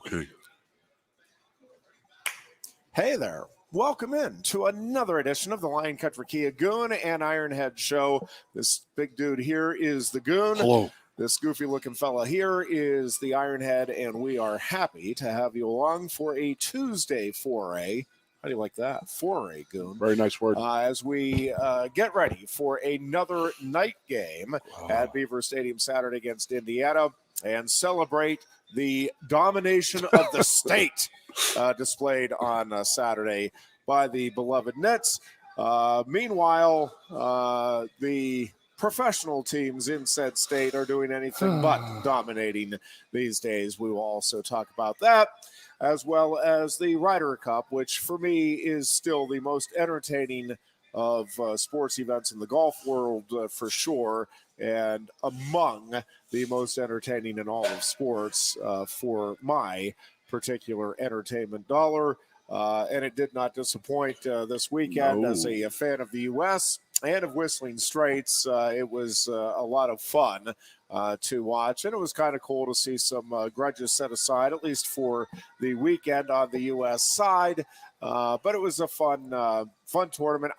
Okay. Hey there. Welcome in to another edition of the Lion Country Kia Goon and Ironhead Show. This big dude here is the Goon. Hello. This goofy-looking fella here is the Ironhead, and we are happy to have you along for a Tuesday foray. How do you like that? Foray, Goon. Very nice word. As we get ready for another night game at Beaver Stadium Saturday against Indiana and celebrate the domination of the state displayed on Saturday by the beloved Nets. Meanwhile, the professional teams in said state are doing anything but dominating these days. We will also talk about that, as well as the Ryder Cup, which for me is still the most entertaining of sports events in the golf world for sure, and among the most entertaining in all of sports for my particular entertainment dollar. And it did not disappoint this weekend. No. As a fan of the U.S. and of Whistling Straits, it was a lot of fun to watch, and it was kind of cool to see some grudges set aside, at least for the weekend on the U.S. side. But it was a fun tournament.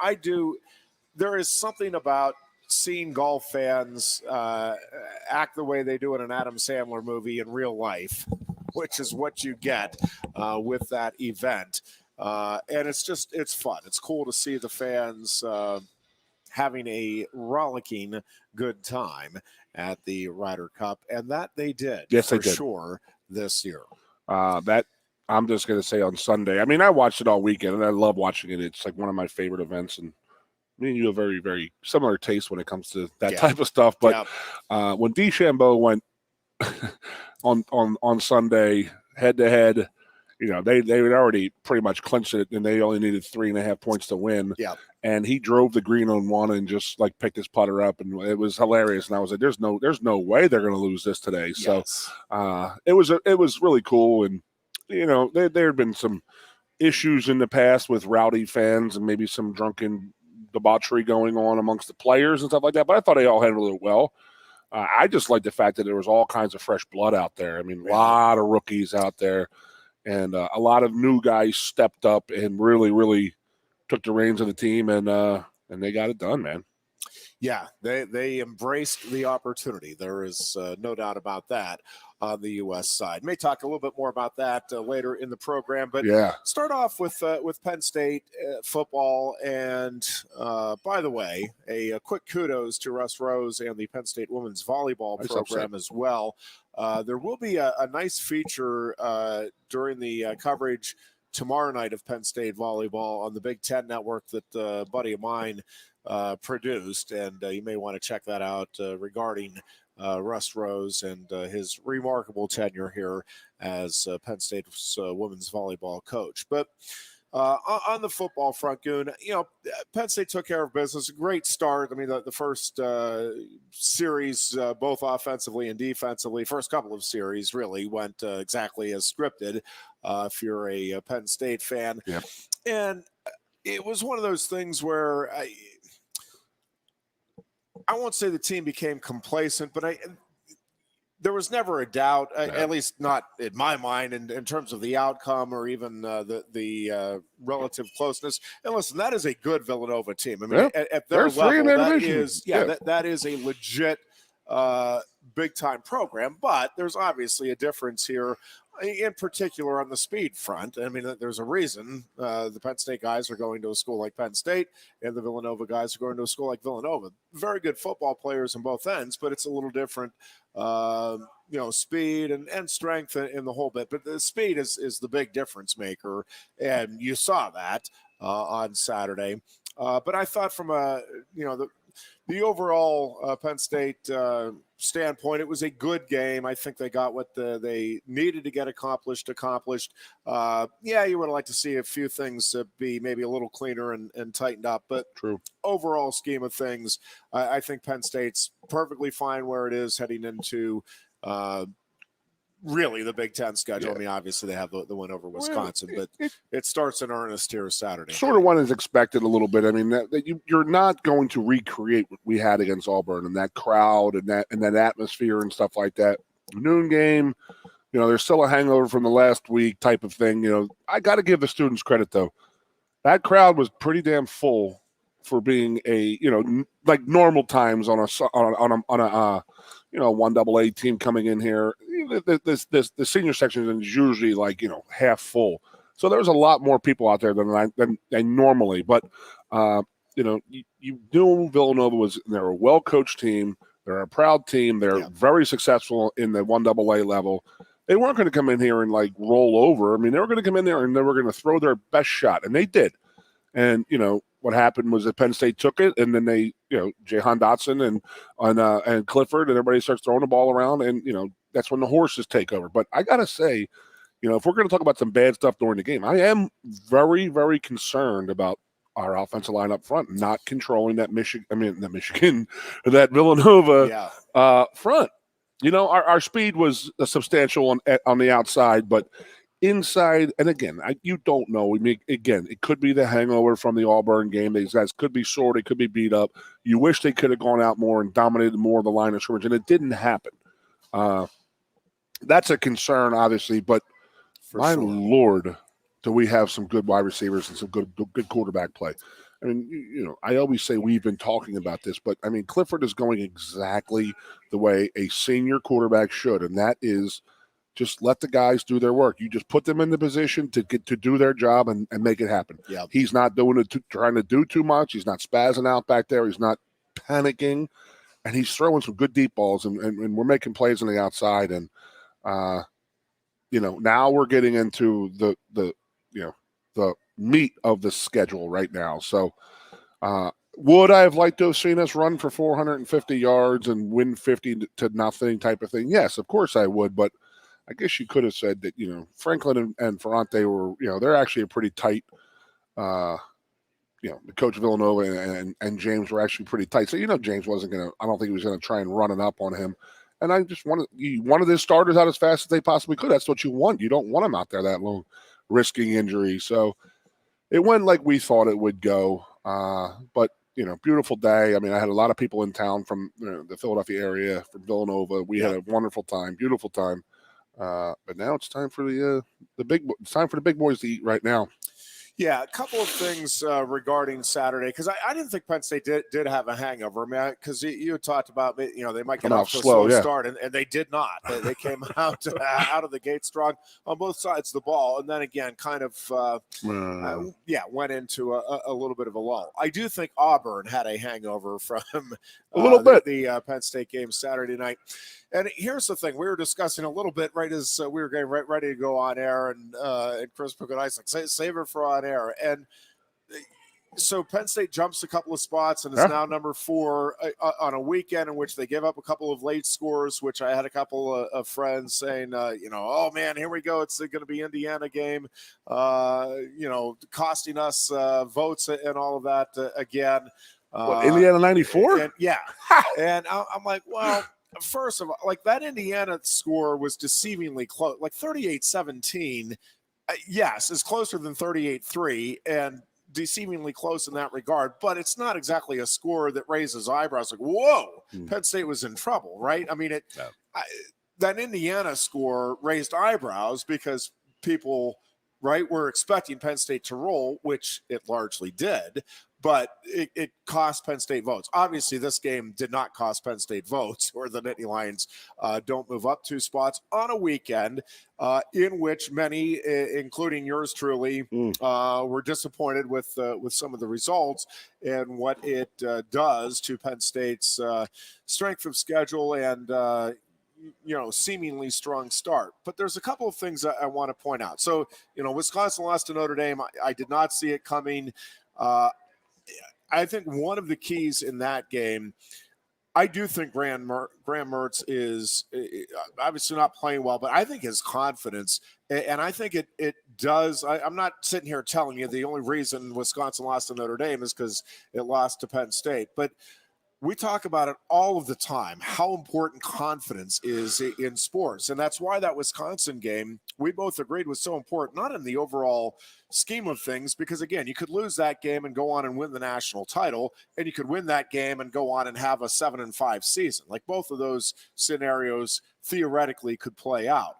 There is something about seeing golf fans act the way they do in an Adam Sandler movie in real life, which is what you get with that event. And it's fun. It's cool to see the fans having a rollicking good time at the Ryder Cup, and that they did. Yes, for they did. Sure this year. That I'm just going to say on Sunday. I mean, I watched it all weekend, and I love watching it. It's like one of my favorite events, and me and you have very, very similar taste when it comes to that type of stuff. But when DeChambeau went on Sunday head-to-head, you know, they had already pretty much clinched it, and they only needed 3.5 points to win. Yeah. And he drove the green on one and just like picked his putter up, and it was hilarious. And I was like, "There's no way they're going to lose this today." Yes. So it was really cool. And you know, there had been some issues in the past with rowdy fans and maybe some drunken debauchery going on amongst the players and stuff like that. But I thought they all handled it well. I just like the fact that there was all kinds of fresh blood out there. I mean, a lot of rookies out there, and a lot of new guys stepped up and really, really took the reins of the team, and they got it done, man. Yeah, they embraced the opportunity. There is no doubt about that on the U.S. side. May talk a little bit more about that later in the program, but start off with Penn State football. And by the way, a quick kudos to Russ Rose and the Penn State women's volleyball program as well. There will be a nice feature during the coverage tomorrow night of Penn State volleyball on the Big Ten Network that a buddy of mine produced, and you may want to check that out regarding Russ Rose and his remarkable tenure here as Penn State's women's volleyball coach. But on the football front, Goon, you know, Penn State took care of business. A great start. I mean, the first series, both offensively and defensively, first couple of series really went exactly as scripted if you're a Penn State fan. Yep. And it was one of those things where I won't say the team became complacent, but there was never a doubt, at least not in my mind, in terms of the outcome or even the relative closeness. And listen, that is a good Villanova team. I mean, at their level, that is a legit big-time program. But there's obviously a difference here, in particular on the speed front. I mean, there's a reason the Penn State guys are going to a school like Penn State and the Villanova guys are going to a school like Villanova. Very good football players on both ends, but it's a little different, speed and strength in the whole bit. But the speed is the big difference maker, and you saw that on Saturday. But I thought from the overall Penn State standpoint, it was a good game. I think they got what they needed to get accomplished. You would have liked to see a few things be maybe a little cleaner and tightened up. But overall scheme of things, I think Penn State's perfectly fine where it is heading into really the Big Ten schedule. I mean, obviously they have the win over Wisconsin, but it starts in earnest here Saturday. Sort of one is expected a little bit. I mean, you're not going to recreate what we had against Auburn and that crowd and that atmosphere and stuff like that. Noon game, there's still a hangover from the last week type of thing. I got to give the students credit, though. That crowd was pretty damn full for being like normal times on a 1AA team coming in here. The senior section is usually like half full, so there's a lot more people out there than normally. But you knew Villanova they're a well coached team, they're a proud team, they're very successful in the 1AA level. They weren't going to come in here and like roll over. I mean, they were going to come in there and they were going to throw their best shot, and they did. And what happened was that Penn State took it, and then they, Jahan Dotson and Clifford, and everybody starts throwing the ball around, and that's when the horses take over. But I gotta say, if we're going to talk about some bad stuff during the game, I am very, very concerned about our offensive line up front not controlling that that Villanova front. Our speed was substantial on the outside, but inside, and again, you don't know. It could be the hangover from the Auburn game. These guys could be sore. They could be beat up. You wish they could have gone out more and dominated more of the line of scrimmage, and it didn't happen. That's a concern, obviously, but Lord, do we have some good wide receivers and some good quarterback play. I mean, I always say we've been talking about this, but, I mean, Clifford is going exactly the way a senior quarterback should, and that is – just let the guys do their work. You just put them in the position to do their job and make it happen. Yep. He's not trying to do too much. He's not spazzing out back there. He's not panicking, and he's throwing some good deep balls. And we're making plays on the outside. And now we're getting into the meat of the schedule right now. So would I have liked to have seen us run for 450 yards and win 50-0 type of thing? Yes, of course I would, but I guess you could have said that, Franklin and Ferrante were, they're actually a pretty tight, the coach of Villanova and James were actually pretty tight. So, James wasn't going to, I don't think he was going to try and run it up on him. And I just wanted his starters out as fast as they possibly could. That's what you want. You don't want them out there that long, risking injury. So it went like we thought it would go. But, beautiful day. I mean, I had a lot of people in town from the Philadelphia area, from Villanova. We had a wonderful time, beautiful time. But now it's time for the big boys to eat right now. Yeah, a couple of things regarding Saturday, because I didn't think Penn State did have a hangover. I mean, because you had talked about, they might get off to a slow start, and they did not. They came out of the gate strong on both sides of the ball, and then again, kind of, went into a little bit of a lull. I do think Auburn had a hangover from a little bit the Penn State game Saturday night. And here's the thing: we were discussing a little bit right as we were getting ready to go on air, and Chris Cook and I was like, save it for on air. And so Penn State jumps a couple of spots and is now number 4 on a weekend in which they give up a couple of late scores, which I had a couple of friends saying, oh man, here we go. It's going to be Indiana game, costing us votes and all of that again. Indiana 94? Yeah. And I'm like, well, first of all, like that Indiana score was deceivingly close, like 38-17. Yes, is closer than 38-3 and deceivingly close in that regard, but it's not exactly a score that raises eyebrows like, whoa, Penn State was in trouble, right? I mean, that Indiana score raised eyebrows because people, right, were expecting Penn State to roll, which it largely did. But it cost Penn State votes. Obviously, this game did not cost Penn State votes, or the Nittany Lions don't move up 2 spots on a weekend in which many, including yours truly, were disappointed with some of the results and what it does to Penn State's strength of schedule and seemingly strong start. But there's a couple of things I want to point out. So, Wisconsin lost to Notre Dame. I did not see it coming. I think one of the keys in that game, I do think Graham Mertz is obviously not playing well, but I think his confidence, and I think it does. I'm not sitting here telling you the only reason Wisconsin lost to Notre Dame is because it lost to Penn State, but we talk about it all of the time, how important confidence is in sports. And that's why that Wisconsin game, we both agreed was so important, not in the overall scheme of things, because again, you could lose that game and go on and win the national title, and you could win that game and go on and have a 7-5 season. Like both of those scenarios theoretically could play out.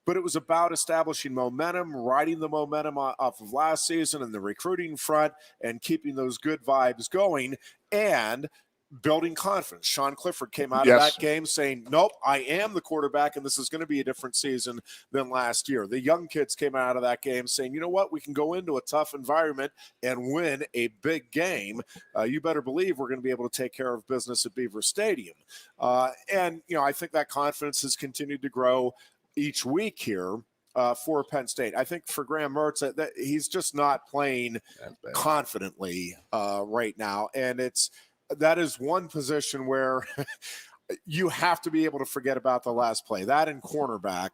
but it was about establishing momentum, riding the momentum off of last season and the recruiting front and keeping those good vibes going and building confidence. Sean Clifford came out of that game saying, nope, I am the quarterback, and this is going to be a different season than last year. The young kids came out of that game saying, you know what, we can go into a tough environment and win a big game. You better believe we're going to be able to take care of business at Beaver Stadium. And, I think that confidence has continued to grow each week here for Penn State. I think for Graham Mertz, that he's just not playing confidently right now, and that is one position where you have to be able to forget about the last play. That and cornerback,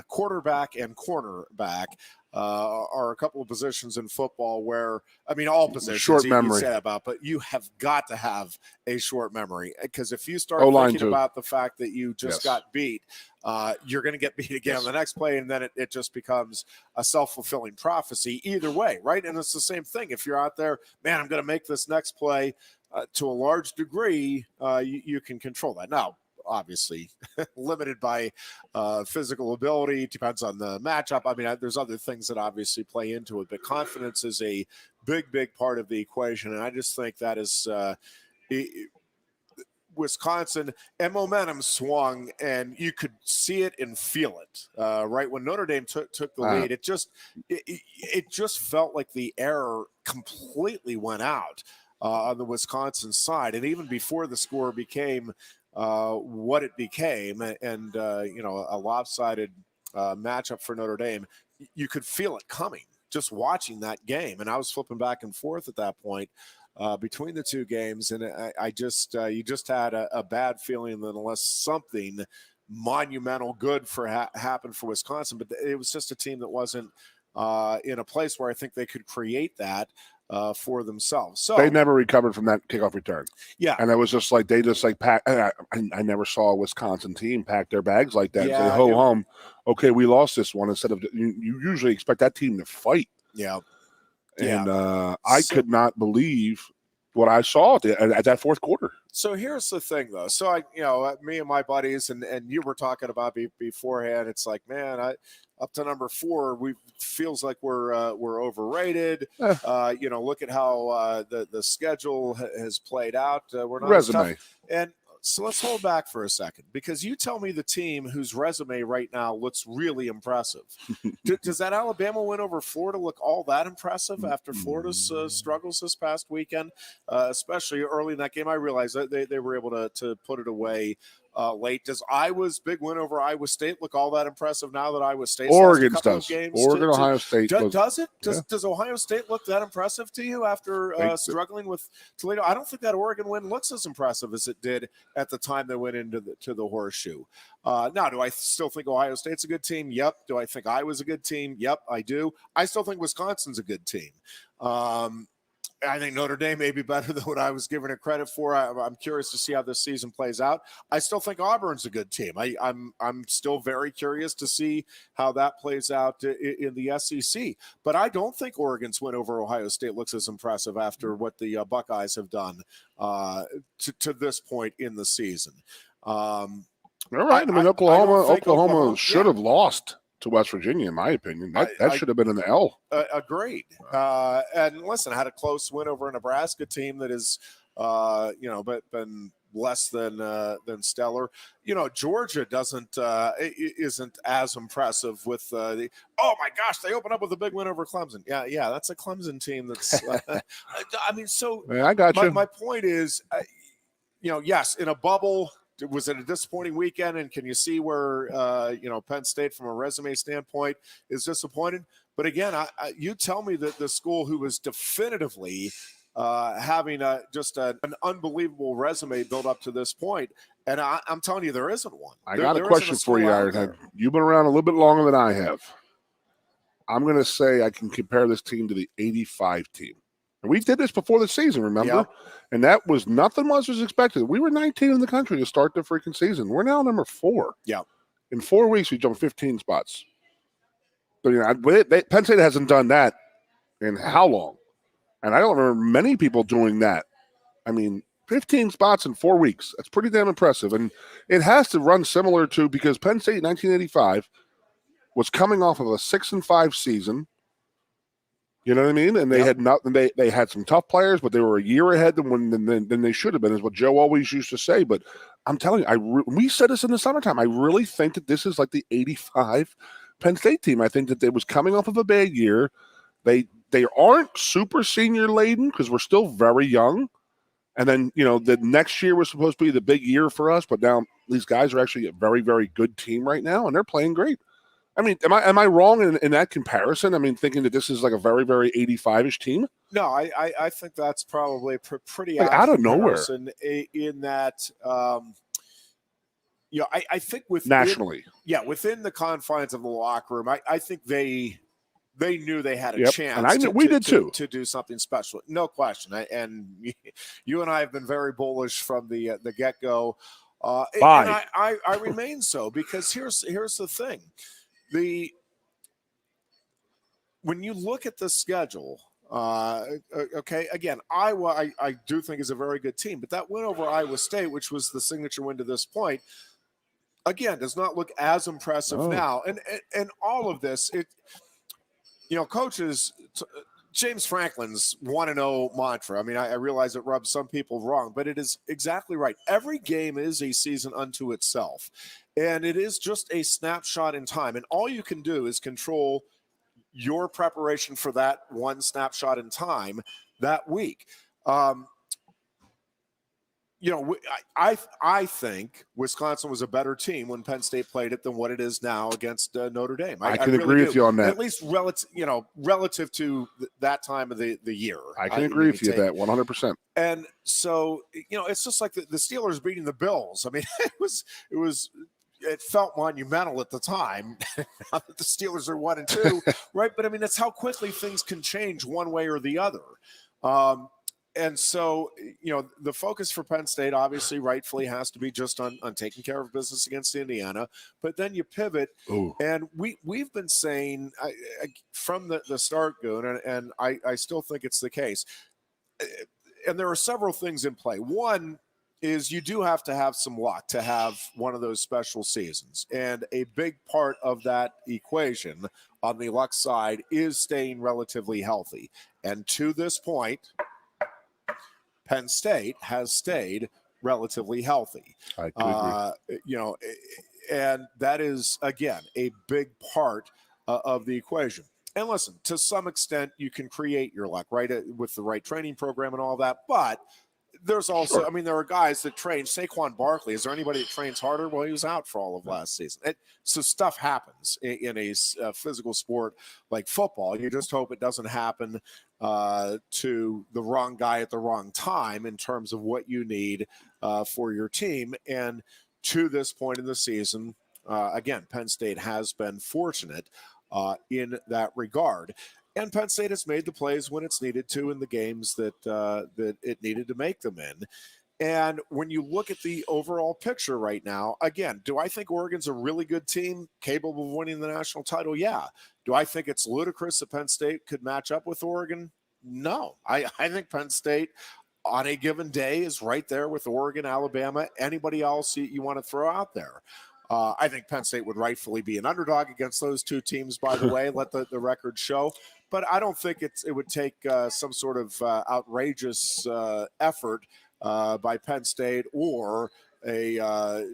quarterback and cornerback are a couple of positions in football where, all positions short memory. Say about, but you have got to have a short memory, because if you start thinking about the fact that you just got beat, you're going to get beat again on the next play, and then it just becomes a self-fulfilling prophecy either way, right? And it's the same thing. If you're out there, man, I'm going to make this next play, to a large degree, you can control that. Now, obviously, limited by physical ability, depends on the matchup. There's other things that obviously play into it, but confidence is a big, big part of the equation. And I just think that is Wisconsin, and momentum swung, and you could see it and feel it. Right when Notre Dame took the lead, it just felt like the air completely went out on the Wisconsin side, and even before the score became what it became, and a lopsided matchup for Notre Dame, you could feel it coming just watching that game. And I was flipping back and forth at that point between the two games, and I just you just had a bad feeling that unless something monumental good happened for Wisconsin, but it was just a team that wasn't in a place where I think they could create that for themselves. So they never recovered from that kickoff return. Yeah. And it was just like, they just like pack. I never saw a Wisconsin team pack their bags like that and say, ho home. Okay, we lost this one, instead of, you usually expect that team to fight. Yeah. And I could not believe what I saw at that fourth quarter. So here's the thing, though. So me and my buddies, and you were talking about beforehand. It's like, man, up to number 4, feels like we're overrated. Look at how the schedule has played out. We're not resume. And so let's hold back for a second, because you tell me the team whose resume right now looks really impressive. Does that Alabama win over Florida look all that impressive after Florida's struggles this past weekend, especially early in that game? I realize that they were able to put it away late. Does Iowa's big win over Iowa State look all that impressive now that Iowa State's Oregon's lost a couple does. of games? Ohio State does it? Does Ohio State look that impressive to you after struggling with Toledo? I don't think that Oregon win looks as impressive as it did at the time they went into the horseshoe. Now, do I still think Ohio State's a good team? Yep. Do I think Iowa's a good team? Yep, I do. I still think Wisconsin's a good team. I think Notre Dame may be better than what I was giving it credit for. I'm curious to see how this season plays out. I still think Auburn's a good team. I'm still very curious to see how that plays out in the SEC. But I don't think Oregon's win over Ohio State looks as impressive after what the Buckeyes have done to this point in the season. All right. Oklahoma should have lost to West Virginia, in my opinion. That should have been an L. Agreed. And listen, had a close win over a Nebraska team that is, been less than stellar. Georgia isn't as impressive with the. Oh my gosh, they open up with a big win over Clemson. Yeah, that's a Clemson team. That's. I got you. My point is, yes, in a bubble. Was it a disappointing weekend? And can you see where, Penn State from a resume standpoint is disappointed? But again, you tell me that the school who was definitively having just an unbelievable resume built up to this point, and I'm telling you, there isn't one. I got a question for you, Ironhead. You've been around a little bit longer than I have. I'm going to say I can compare this team to the 85 team. And we did this before the season, remember? Yep. And that was nothing was expected. We were 19 in the country to start the freaking season. We're now number 4. Yeah. In 4 weeks, we jumped 15 spots. But Penn State hasn't done that in how long? And I don't remember many people doing that. 15 spots in 4 weeks. That's pretty damn impressive. And it has to run similar to, because Penn State in 1985 was coming off of a 6-5 season. You know what I mean? And they had nothing. They had some tough players, but they were a year ahead than they should have been, is what Joe always used to say. But I'm telling you, we said this in the summertime. I really think that this is like the '85 Penn State team. I think that it was coming off of a bad year. They aren't super senior laden because we're still very young. And then, the next year was supposed to be the big year for us, but now these guys are actually a very, very good team right now, and they're playing great. I mean, am I wrong in that comparison? I mean, thinking that this is like a very, very 85-ish team? No, I think that's probably pretty like out of nowhere in that. I think nationally, within the confines of the locker room, I think they knew they had a chance. And we did too, to do something special, no question. And you and I have been very bullish from the get go. And I remain so, because here's the thing. When you look at the schedule, again, Iowa, I do think is a very good team, but that win over Iowa State, which was the signature win to this point, again, does not look as impressive now. And all of this, coaches, James Franklin's 1-0 mantra. I mean, I realize it rubs some people wrong, but it is exactly right. Every game is a season unto itself, and it is just a snapshot in time. And all you can do is control your preparation for that one snapshot in time that week. I think Wisconsin was a better team when Penn State played it than what it is now against Notre Dame. I can really agree with you on that. At least relative to that time of the year. I can agree with you that 100%. And so, it's just like the Steelers beating the Bills. I mean, it felt monumental at the time. Now that the Steelers are 1-2, right? But I mean, that's how quickly things can change one way or the other. And so, the focus for Penn State obviously rightfully has to be just on taking care of business against Indiana. But then you pivot. Ooh. And we've been saying from the start, Goon, and I still think it's the case. And there are several things in play. One is you do have to have some luck to have one of those special seasons. And a big part of that equation on the luck side is staying relatively healthy. And to this point, Penn State has stayed relatively healthy. I agree. And that is, again, a big part of the equation. And listen, to some extent, you can create your luck, right, with the right training program and all that. But there's also, there are guys that train. Saquon Barkley, is there anybody that trains harder? Well, he was out for all of last season. So stuff happens in a physical sport like football. You just hope it doesn't happen to the wrong guy at the wrong time in terms of what you need for your team. And to this point in the season, again, Penn State has been fortunate in that regard. And Penn State has made the plays when it's needed to in the games that it needed to make them in. And when you look at the overall picture right now, again, do I think Oregon's a really good team capable of winning the national title? Yeah. Do I think it's ludicrous that Penn State could match up with Oregon? No. I think Penn State on a given day is right there with Oregon, Alabama, anybody else you want to throw out there. I think Penn State would rightfully be an underdog against those two teams, by the way, let the record show. But I don't think it would take some sort of outrageous effort by Penn State or a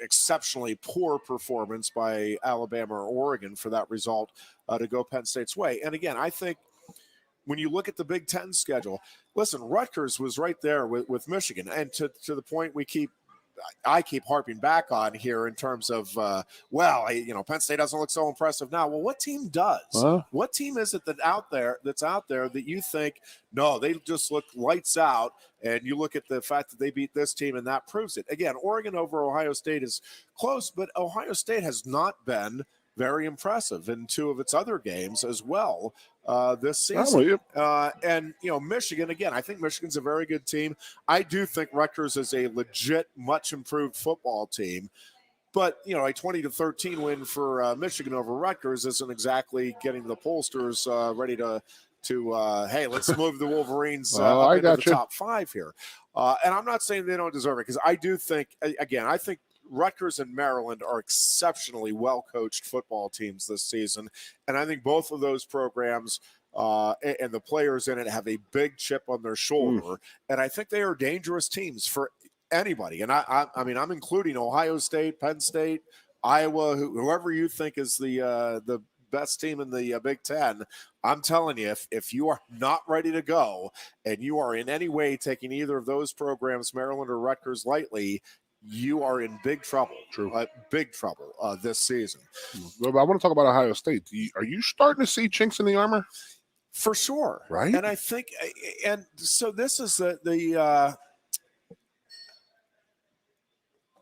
exceptionally poor performance by Alabama or Oregon for that result to go Penn State's way. And again, I think when you look at the Big Ten schedule, listen, Rutgers was right there with Michigan. And to the point I keep harping back on here in terms of, Penn State doesn't look so impressive now. Well, what team does? What team is it that's out there that you think, no, they just look lights out, and you look at the fact that they beat this team, and that proves it. Again, Oregon over Ohio State is close, but Ohio State has not been very impressive in two of its other games as well this season. And, Michigan, again, I think Michigan's a very good team. I do think Rutgers is a legit, much improved football team. But, a 20-13 win for Michigan over Rutgers isn't exactly getting the pollsters ready to hey, let's move the Wolverines up into the top five here. And I'm not saying they don't deserve it, because I do think, again, I think Rutgers and Maryland are exceptionally well-coached football teams this season, and I think both of those programs and the players in it have a big chip on their shoulder, and I think they are dangerous teams for anybody. And I mean, I'm including Ohio State, Penn State, Iowa, whoever you think is the best team in the Big Ten. I'm telling you, if you are not ready to go and you are in any way taking either of those programs, Maryland or Rutgers, lightly, you are in big trouble. True. Big trouble this season. Well, I want to talk about Ohio State. Are you starting to see chinks in the armor? For sure. Right. And I think, and so this is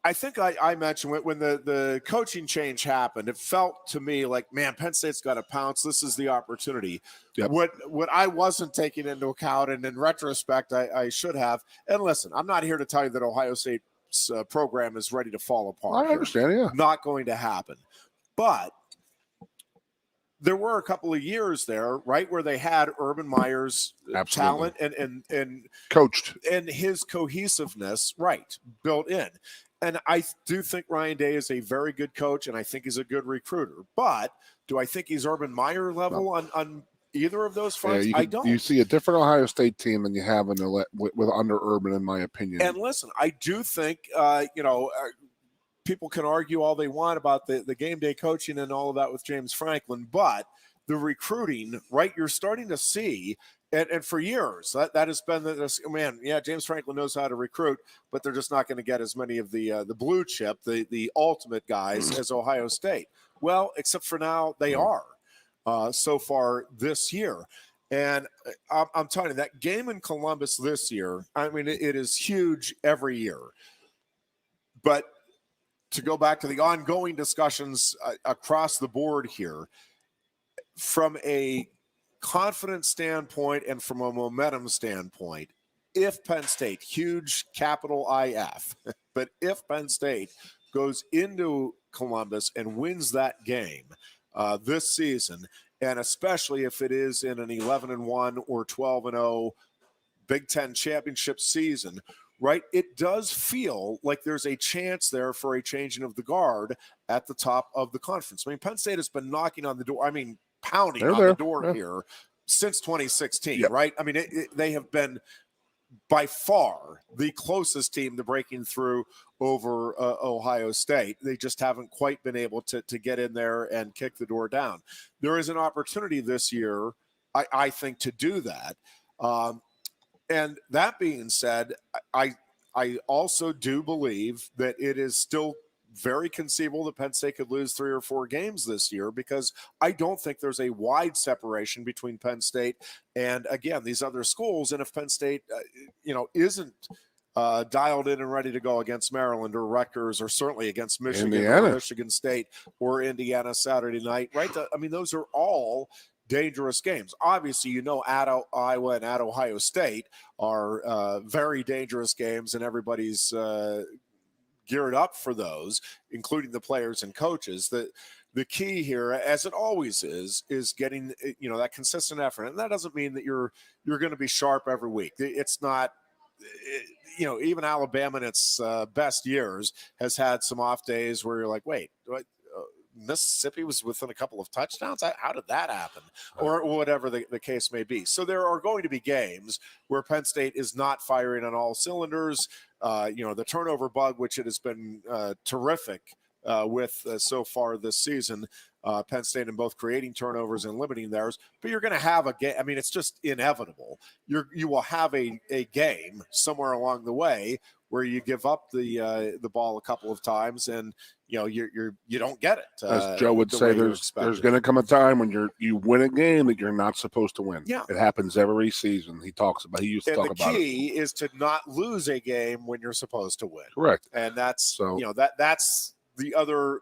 I think I mentioned when the coaching change happened, it felt to me like, man, Penn State's got to pounce. This is the opportunity. Yep. What I wasn't taking into account, and in retrospect, I should have. And listen, I'm not here to tell you that Ohio State's program is ready to fall apart. I understand, yeah. Not going to happen. But there were a couple of years there, right, where they had Urban Meyer's talent and coached and his cohesiveness, right, built in. And I do think Ryan Day is a very good coach, and I think he's a good recruiter. But do I think he's Urban Meyer level on either of those fronts? I don't. You see a different Ohio State team than you have with under Urban, in my opinion. And listen, I do think, people can argue all they want about the game day coaching and all of that with James Franklin, but the recruiting, right, you're starting to see, and for years, that has been James Franklin knows how to recruit, but they're just not going to get as many of the blue chip, the ultimate guys as Ohio State. Well, except for now, they are so far this year. And I'm telling you, that game in Columbus this year, I mean, it is huge every year. But to go back to the ongoing discussions across the board here, from a confidence standpoint and from a momentum standpoint, if Penn State, huge capital IF, but if Penn State goes into Columbus and wins that game this season, and especially if it is in an 11-1 or 12-0 Big Ten championship season, right, it does feel like there's a chance there for a changing of the guard at the top of the conference. I mean, Penn State has been knocking on the door, pounding on the door here since 2016, right? I mean, they have been by far the closest team to breaking through over Ohio State. They just haven't quite been able to get in there and kick the door down. There is an opportunity this year, I think, to do that. And that being said, I also do believe that it is still very conceivable that Penn State could lose 3 or 4 games this year, because I don't think there's a wide separation between Penn State and, again, these other schools. And if Penn State, isn't dialed in and ready to go against Maryland or Rutgers, or certainly against Michigan or Michigan State or Indiana Saturday night, right? I mean, those are all dangerous games. Obviously, at Iowa and at Ohio State are very dangerous games, and everybody's geared up for those, including the players and coaches. The key here, as it always is getting that consistent effort, and that doesn't mean that you're going to be sharp every week. It's not. Even Alabama in its best years has had some off days where you're like, wait, Mississippi was within a couple of touchdowns. How did that happen? Or whatever the case may be. So there are going to be games where Penn State is not firing on all cylinders. The turnover bug, which it has been terrific with so far this season, Penn State in both creating turnovers and limiting theirs. But you're going to have a game. I mean, it's just inevitable. You will have a game somewhere along the way where you give up the ball a couple of times, and you don't get it. As Joe would say, there's going to come a time when you win a game that you're not supposed to win. Yeah, it happens every season. He used to talk about it. The key is to not lose a game when you're supposed to win. Correct. And that's that's the other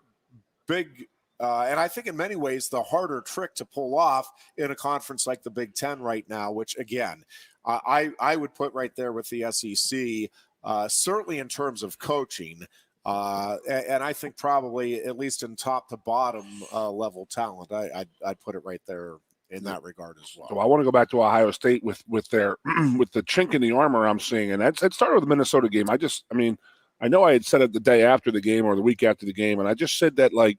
big. And I think in many ways the harder trick to pull off in a conference like the Big Ten right now, which again, I would put right there with the SEC. Certainly in terms of coaching, and I think probably at least in top to bottom level talent, I'd put it right there in that regard as well. So I want to go back to Ohio State with their with the chink in the armor I'm seeing, and it started with the Minnesota game. I know I had said it the day after the game or the week after the game, and I just said that like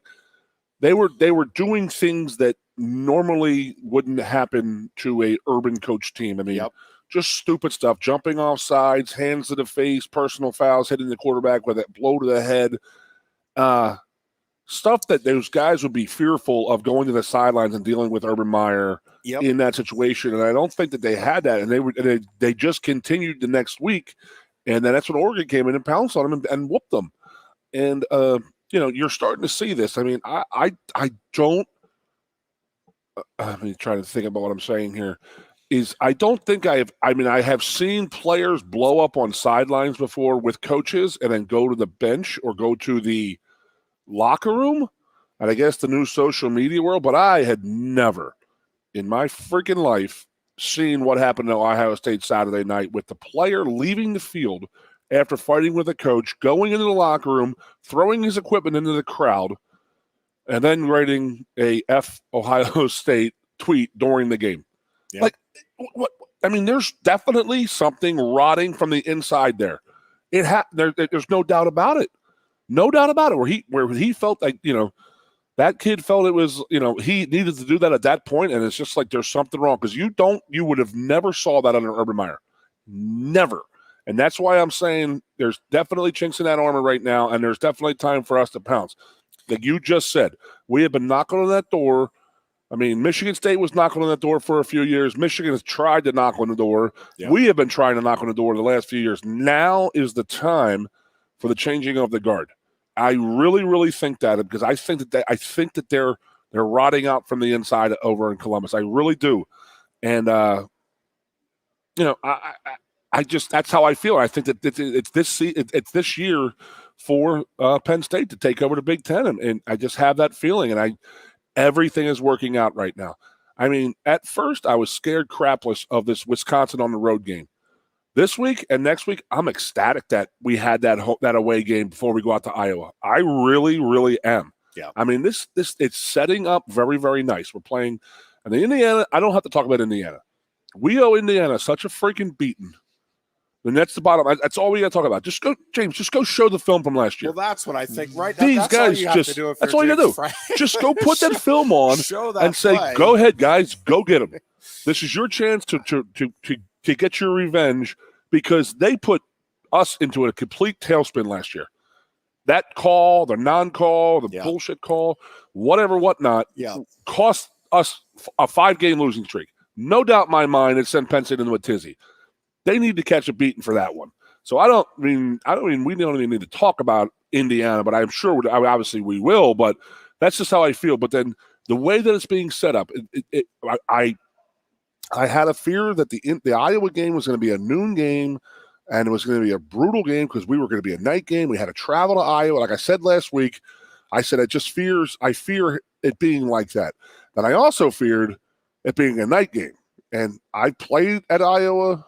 they were doing things that normally wouldn't happen to a urban coach team. I mean, just stupid stuff, jumping off sides, hands to the face, personal fouls, hitting the quarterback with that blow to the head. Stuff that those guys would be fearful of going to the sidelines and dealing with Urban Meyer in that situation. And I don't think that they had that. And they just continued the next week. And then that's when Oregon came in and pounced on them and whooped them. And, you're starting to see this. I mean, I don't – let me try to think about what I'm saying here. I don't think I have seen players blow up on sidelines before with coaches and then go to the bench or go to the locker room, and I guess the new social media world, but I had never in my freaking life seen what happened to Ohio State Saturday night with the player leaving the field after fighting with a coach, going into the locker room, throwing his equipment into the crowd, and then writing a F Ohio State tweet during the game. Yeah. Like, what? I mean, there's definitely something rotting from the inside there. There's no doubt about it. No doubt about it. Where he felt like, that kid felt it was, he needed to do that at that point, and it's just like there's something wrong because you would have never saw that under Urban Meyer. Never. And that's why I'm saying there's definitely chinks in that armor right now, and there's definitely time for us to pounce. Like you just said, we have been knocking on that door. I mean, Michigan State was knocking on that door for a few years. Michigan has tried to knock on the door. Yeah. We have been trying to knock on the door the last few years. Now is the time for the changing of the guard. I really, really think that because I think that they're rotting out from the inside over in Columbus. I really do, and I just that's how I feel. I think that it's this year for Penn State to take over the Big Ten, and I just have that feeling, and everything is working out right now. I mean, at first I was scared crapless of this Wisconsin on the road game. This week and next week, I'm ecstatic that we had that away game before we go out to Iowa. I really, really am. Yeah. I mean, this it's setting up very, very nice. We're playing, and the Indiana. I don't have to talk about Indiana. We owe Indiana such a freaking beating. And that's the bottom. That's all we got to talk about. Just go, James. Just go show the film from last year. Well, that's what I think. Right. These guys that's all you got to do. Just go put that film on and say, "Go ahead, guys. Go get them." This is your chance to get your revenge. Because they put us into a complete tailspin last year. That call, the non-call, the bullshit call, whatnot, cost us a 5-game losing streak. No doubt in my mind it sent Penn State into a tizzy. They need to catch a beating for that one. So we don't even need to talk about Indiana, but I'm sure obviously we will, but that's just how I feel. But then the way that it's being set up, I had a fear that the Iowa game was going to be a noon game and it was going to be a brutal game because we were going to be a night game. We had to travel to Iowa. Like I said last week, I said I fear it being like that. And I also feared it being a night game. And I played at Iowa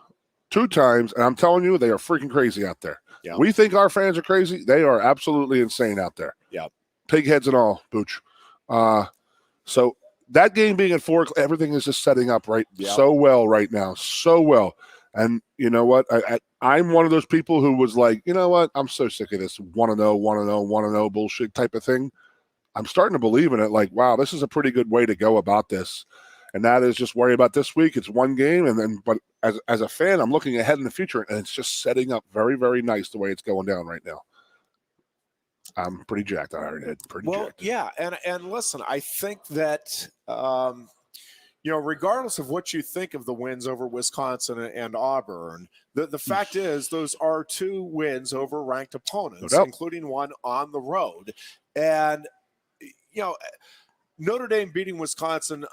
2 times, and I'm telling you, they are freaking crazy out there. Yeah. We think our fans are crazy. They are absolutely insane out there. Yeah, pig heads and all, Booch. So that game being at 4, everything is just setting up so well right now, so well. And you know what? I'm one of those people who was like, you know what? I'm so sick of this want to know bullshit type of thing. I'm starting to believe in it. Like, wow, this is a pretty good way to go about this. And that is just worry about this week. It's one game, but as a fan, I'm looking ahead in the future, and it's just setting up very, very nice the way it's going down right now. I'm pretty jacked on Ironhead. Jacked. Yeah, and listen, I think that regardless of what you think of the wins over Wisconsin and Auburn, the fact is those are 2 wins over ranked opponents, including one on the road, and Notre Dame beating Wisconsin,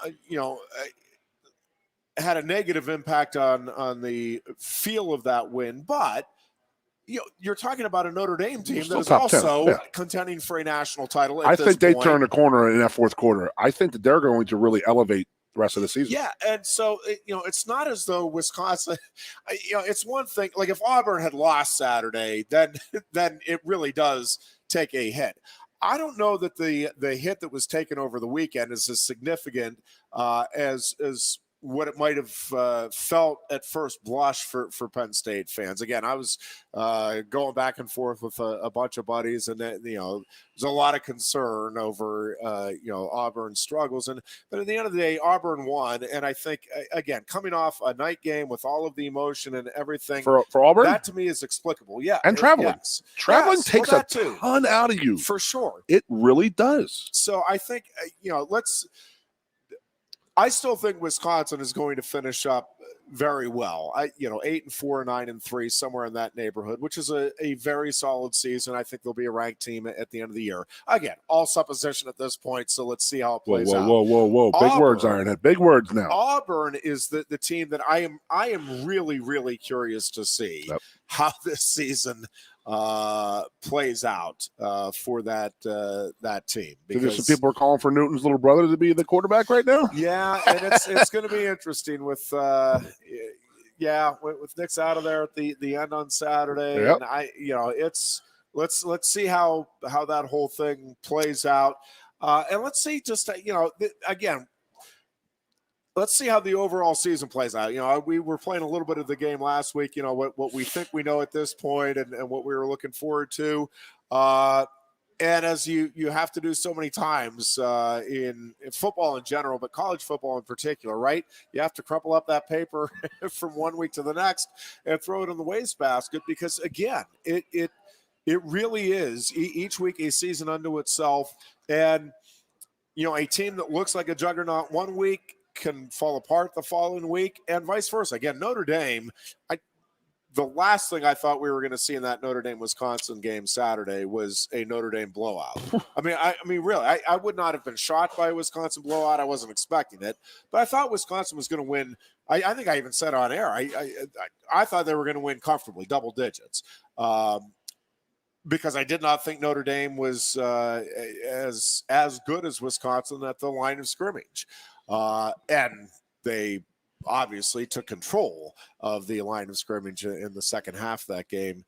had a negative impact on the feel of that win, but. You're talking about a Notre Dame team that is also contending for a national title. I think they turn a corner in that 4th quarter. I think that they're going to really elevate the rest of the season. Yeah, and so it's not as though Wisconsin. It's one thing. Like if Auburn had lost Saturday, then it really does take a hit. I don't know that the hit that was taken over the weekend is as significant as what it might have felt at first blush for Penn State fans. Again, I was going back and forth with a bunch of buddies, and then, there's a lot of concern over Auburn's struggles. But at the end of the day, Auburn won, and I think again, coming off a night game with all of the emotion and everything for Auburn, that to me is explicable. Yeah, and traveling, traveling takes a ton out of you for sure. It really does. So I think I still think Wisconsin is going to finish up very well. 8-4, 9-3, somewhere in that neighborhood, which is a very solid season. I think they'll be a ranked team at the end of the year. Again, all supposition at this point, so let's see how it plays out. Whoa. Big words, Ironhead. Big words now. Auburn is the team that I am really, really curious to see how this season plays out for that team. Because there's some people are calling for Newton's little brother to be the quarterback right now. Yeah, and it's going to be interesting with Nick's out of there at the end on Saturday. Yep. And let's see how that whole thing plays out, and let's see again. Let's see how the overall season plays out. We were playing a little bit of the game last week, what we think we know at this point and what we were looking forward to. And as you have to do so many times in football in general, but college football in particular, right? You have to crumple up that paper from one week to the next and throw it in the wastebasket because, again, it really is each week a season unto itself. And, a team that looks like a juggernaut one week can fall apart the following week and vice versa. Again, Notre Dame, the last thing I thought we were going to see in that Notre Dame-Wisconsin game Saturday was a Notre Dame blowout. I mean, really, I would not have been shocked by a Wisconsin blowout. I wasn't expecting it, but I thought Wisconsin was going to win. I think I even said on air, I thought they were going to win comfortably, double digits. Because I did not think Notre Dame was as good as Wisconsin at the line of scrimmage. And they obviously took control of the line of scrimmage in the second half of that game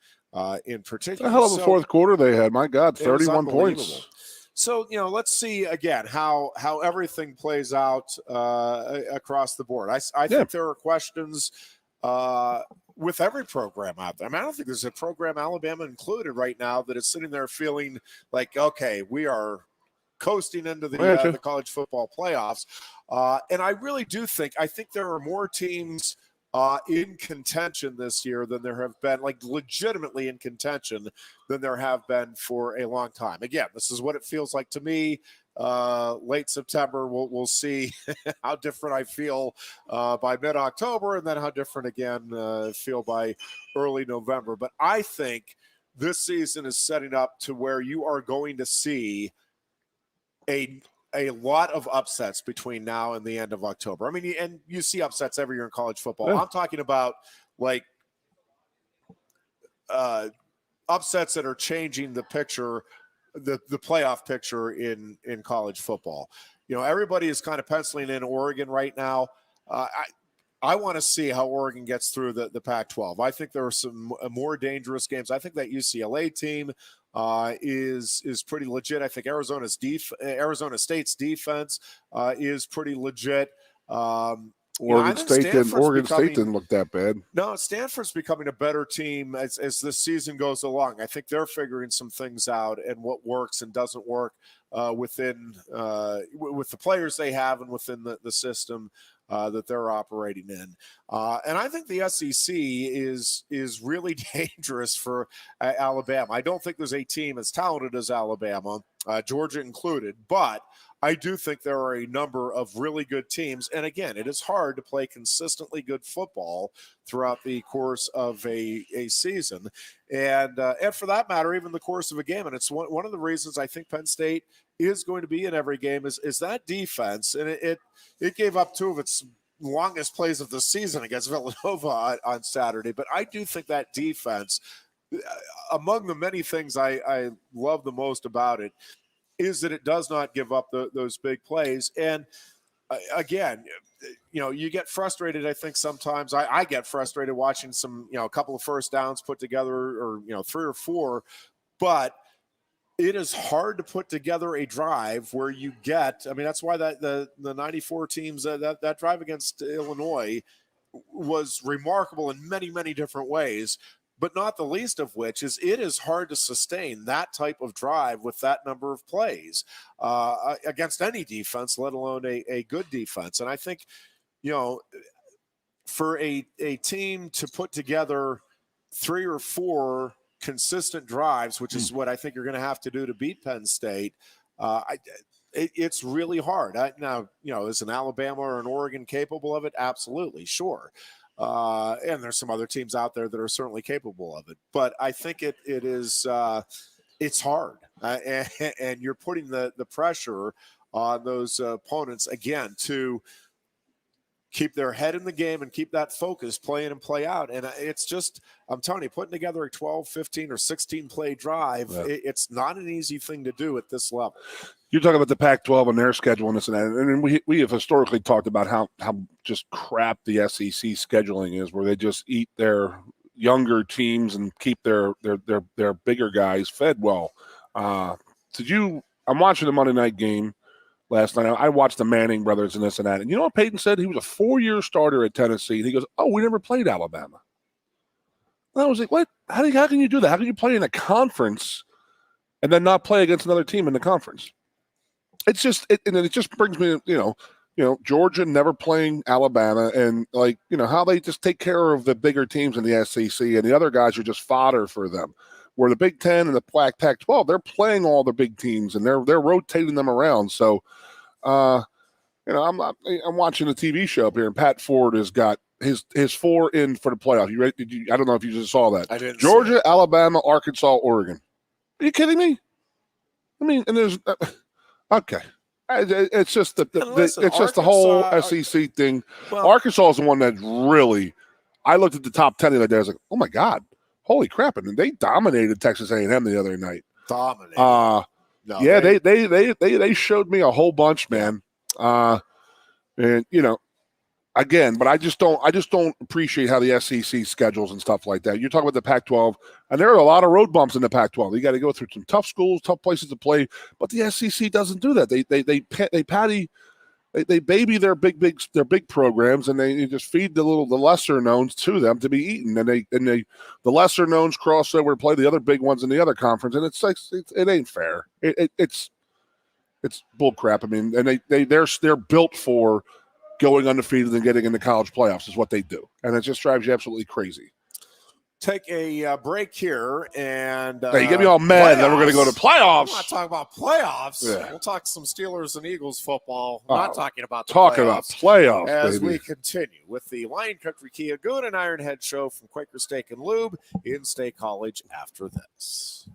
in particular. The hell of a fourth quarter they had. My God, 31 points. So, let's see again how everything plays out across the board. I think there are questions with every program out there. I don't think there's a program, Alabama included right now, that is sitting there feeling like, okay, we are coasting into the college football playoffs. And I really do think there are more teams in contention this year than there have been, like legitimately in contention than there have been for a long time. Again, this is what it feels like to me. Late September, we'll see how different I feel by mid-October, and then how different again feel by early November. But I think this season is setting up to where you are going to see a lot of upsets between now and the end of October. I mean, and you see upsets every year in college football. Yeah. I'm talking about like upsets that are changing the picture, the playoff picture in college football. Everybody is kind of penciling in Oregon right now. I want to see how Oregon gets through the Pac-12. I think there are some more dangerous games. I think that UCLA team is pretty legit. I think Arizona State's defense is pretty legit. Oregon State didn't look that bad. No, Stanford's becoming a better team as this season goes along. I think they're figuring some things out and what works and doesn't work with the players they have and within the system that they're operating in. And I think the SEC is really dangerous for Alabama. I don't think there's a team as talented as Alabama, Georgia included, but I do think there are a number of really good teams. And again, it is hard to play consistently good football throughout the course of a season. And for that matter, even the course of a game. And it's one of the reasons I think Penn State is going to be in every game is that defense. And it gave up two of its longest plays of the season against Villanova on Saturday. But I do think that defense, among the many things I love the most about it, is that it does not give up those big plays. And again, you get frustrated. I think sometimes I get frustrated watching some, a couple of first downs put together or, 3 or 4, but it is hard to put together a drive where you get, I mean, that's why the 94 teams, that drive against Illinois was remarkable in many, many different ways, but not the least of which is it is hard to sustain that type of drive with that number of plays against any defense, let alone a good defense. And I think, for a team to put together 3 or 4 consistent drives, which is what I think you're going to have to do to beat Penn State, it's really hard. Now, is an Alabama or an Oregon capable of it? Absolutely, sure. And there's some other teams out there that are certainly capable of it. But I think it is it's hard, and you're putting the pressure on those opponents again to keep their head in the game and keep that focus, play in and play out. And it's just, I'm telling you, putting together a 12, 15, or 16 play drive, it's not an easy thing to do at this level. You talk about the Pac-12 and their schedule and this and that, and we have historically talked about how just crap the SEC scheduling is, where they just eat their younger teams and keep their bigger guys fed well. I'm watching the Monday night game last night. I watched the Manning brothers and this and that. And you know what Peyton said? He was a 4-year starter at Tennessee. And he goes, "Oh, we never played Alabama." And I was like, what? How can you do that? How can you play in a conference and then not play against another team in the conference? It just brings me, Georgia never playing Alabama, and how they just take care of the bigger teams in the SEC, and the other guys are just fodder for them. Where the Big Ten and the Pac-12, they're playing all the big teams and they're rotating them around. So, I'm watching a TV show up here, and Pat Ford has got his 4 in for the playoff. You ready? I don't know if you just saw that. I didn't. Georgia, Alabama, Arkansas, Oregon. Are you kidding me? I mean, and there's okay. It's just the whole SEC thing. Well, Arkansas is the one that really. I looked at the top 10 the other day. I was like, oh my God. Holy crap! And they dominated Texas A&M the other night. Dominated. They showed me a whole bunch, man. And again, but I just don't appreciate how the SEC schedules and stuff like that. You're talking about the Pac-12, and there are a lot of road bumps in the Pac-12. You got to go through some tough schools, tough places to play. But the SEC doesn't do that. They baby their big programs, and they just feed the lesser knowns to them to be eaten, and the lesser knowns cross over to play the other big ones in the other conference, and it's like it ain't fair. It's bull crap. I mean, and they're built for going undefeated and getting into college playoffs is what they do, and it just drives you absolutely crazy. Take a break here, and you get me all mad. Then we're going to go to playoffs. I'm not talking about playoffs. Yeah. We'll talk some Steelers and Eagles football. Not talking about playoffs as baby. We continue with the Lion Country Kia Goon and Ironhead show from Quaker Steak and Lube in State College after this.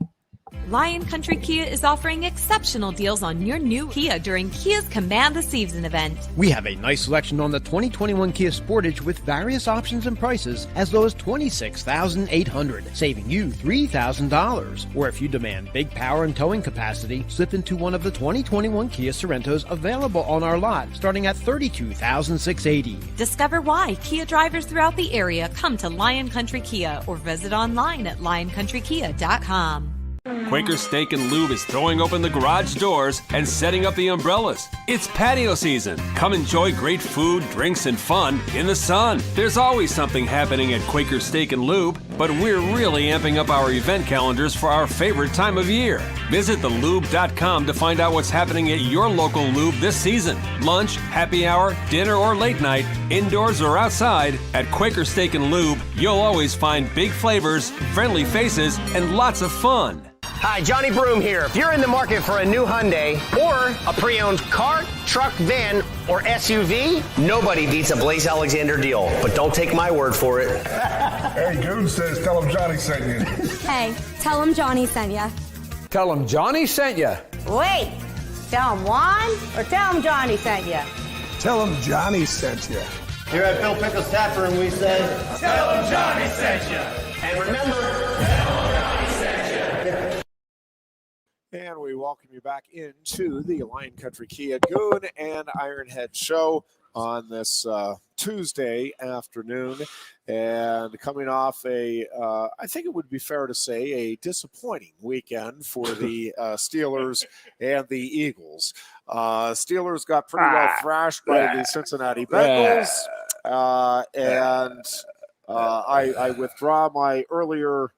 Lion Country Kia is offering exceptional deals on your new Kia during Kia's Command the Season event. We have a nice selection on the 2021 Kia Sportage with various options and prices as low as $26,800, saving you $3,000. Or if you demand big power and towing capacity, slip into one of the 2021 Kia Sorrentos available on our lot, starting at $32,680. Discover why Kia drivers throughout the area come to Lion Country Kia or visit online at lioncountrykia.com. Quaker Steak and Lube is throwing open the garage doors and setting up the umbrellas. It's patio season. Come enjoy great food, drinks, and fun in the sun. There's always something happening at Quaker Steak and Lube, but we're really amping up our event calendars for our favorite time of year. Visit thelube.com to find out what's happening at your local lube this season. Lunch, happy hour, dinner, or late night, indoors or outside, at Quaker Steak and Lube, you'll always find big flavors, friendly faces, and lots of fun. Hi, Johnny Broom here. If you're in the market for a new Hyundai or a pre-owned car, truck, van, or SUV, nobody beats a Blaze Alexander deal. But don't take my word for it. Hey, Goon says tell him Johnny sent you. Hey, tell him Johnny sent ya. Tell him Johnny sent ya. Wait, tell him Juan or tell him Johnny sent ya? Tell him Johnny sent ya. Here at Bill Pickles Tap Room, we say, tell him Johnny sent ya. And remember, tell him Johnny sent ya. And we welcome you back into the Lion Country Kia Goon and Ironhead show. on this Tuesday afternoon, and coming off I think it would be fair to say, a disappointing weekend for the Steelers and the Eagles. Steelers got pretty well thrashed by the Cincinnati Bengals, and I withdraw my earlier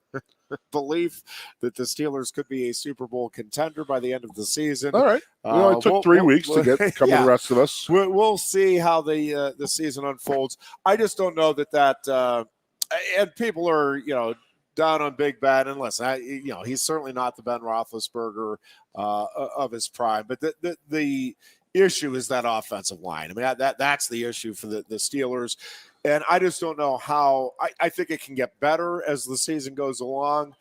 belief that the Steelers could be a Super Bowl contender by the end of the season. All right. It took 3 weeks to get come to the rest of us. We'll see how the season unfolds. I just don't know that and people are, down on Big Ben. And listen, he's certainly not the Ben Roethlisberger of his prime, but the issue is that offensive line. I mean, that's the issue for the Steelers. And I just don't know how – I think it can get better as the season goes along,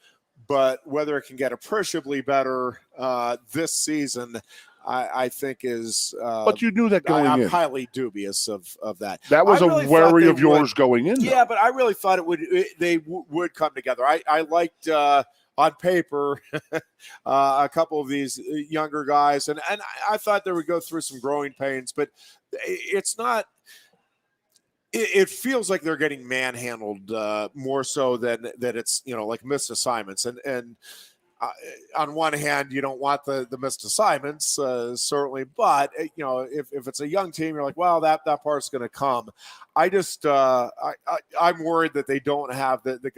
but whether it can get appreciably better this season, I think is but you knew that going in. I'm highly dubious of that. That was a worry of yours going in. Yeah, but I really thought they would come together. I liked on paper a couple of these younger guys, and I thought they would go through some growing pains, but it's not – it feels like they're getting manhandled more so than that it's, like missed assignments. And on one hand, you don't want the missed assignments, certainly. But, if it's a young team, you're like, well, that part's going to come. I just I'm worried that they don't have the